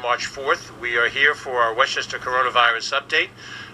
March 4th. We are here for our Westchester coronavirus update,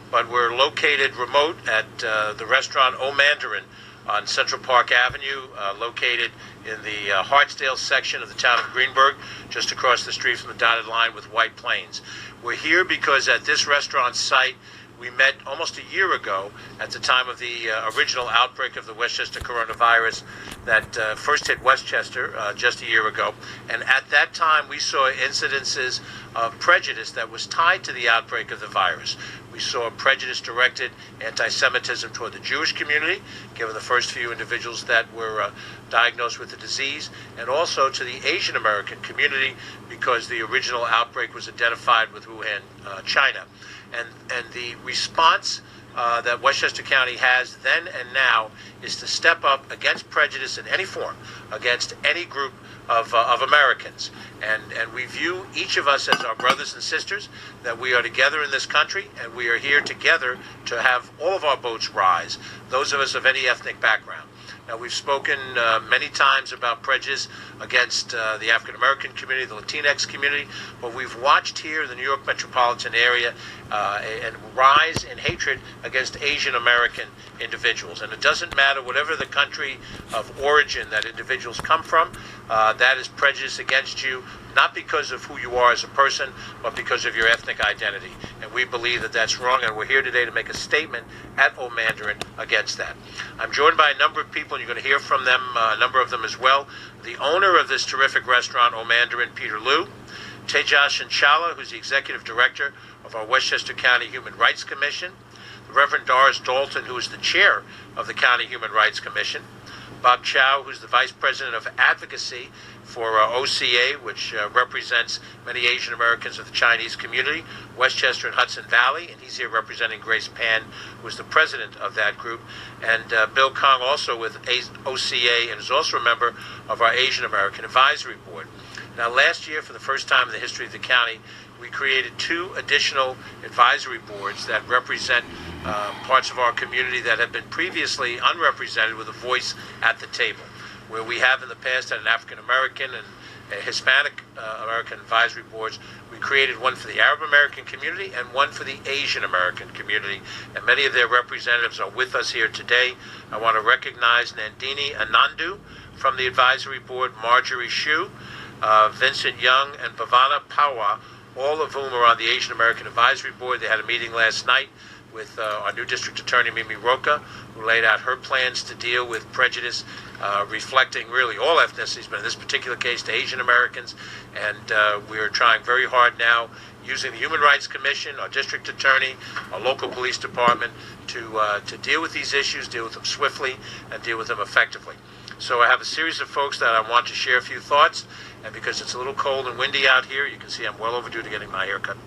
but we're located remote at the restaurant O Mandarin on Central Park Avenue, located in the Hartsdale section of the town of Greenburgh, just across the street from the dotted line with White Plains. We're here because at this restaurant site, we met almost a year ago at the time of the original outbreak of the Westchester coronavirus that first hit Westchester just a year ago. And at that time, we saw incidences of prejudice that was tied to the outbreak of the virus. We saw prejudice-directed anti-Semitism toward the Jewish community, given the first few individuals that were diagnosed with the disease, and also to the Asian American community, because the original outbreak was identified with Wuhan, China. And the response that Westchester County has then and now is to step up against prejudice in any form, against any group of Americans. And we view each of us as our brothers and sisters, that we are together in this country, and we are here together to have all of our boats rise, those of us of any ethnic background. Now, we've spoken many times about prejudice against the African-American community, the Latinx community, but we've watched here in the New York metropolitan area a rise in hatred against Asian-American individuals. And it doesn't matter whatever the country of origin that individuals come from, that is prejudice against you, not because of who you are as a person, but because of your ethnic identity. And we believe that that's wrong, and we're here today to make a statement at O Mandarin against that. I'm joined by a number of people, and you're going to hear from them, a number of them as well. The owner of this terrific restaurant, O Mandarin, Peter Liu; Tejas Inshallah, who's the executive director of our Westchester County Human Rights Commission; the Reverend Doris Dalton, who is the chair of the County Human Rights Commission; Bob Chow, who's the vice president of advocacy for OCA, which represents many Asian Americans of the Chinese community, Westchester and Hudson Valley, and he's here representing Grace Pan, who's the president of that group, and Bill Kong, also with OCA, and is also a member of our Asian American Advisory Board. Now, last year, for the first time in the history of the county, we created 2 additional advisory boards that represent parts of our community that have been previously unrepresented, with a voice at the table. Where we have in the past had an African American and Hispanic American advisory boards, we created one for the Arab American community and one for the Asian American community, and many of their representatives are with us here today. I want to recognize Nandini Anandu from the advisory board, Marjorie Shu, Vincent Young, and Bhavana Pawa, all of whom are on the Asian American Advisory Board. They had a meeting last night with our new district attorney, Mimi Roca, who laid out her plans to deal with prejudice, reflecting really all ethnicities, but in this particular case to Asian Americans. And we are trying very hard now, using the Human Rights Commission, our district attorney, our local police department, to deal with these issues, deal with them swiftly, and deal with them effectively. So I have a series of folks that I want to share a few thoughts, and because it's a little cold and windy out here, you can see I'm well overdue to getting my hair cut.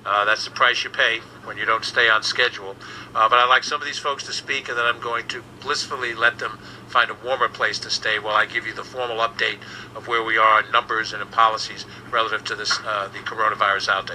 That's the price you pay when you don't stay on schedule. But I'd like some of these folks to speak, and then I'm going to blissfully let them find a warmer place to stay while I give you the formal update of where we are in numbers and in policies relative to this the coronavirus outbreak.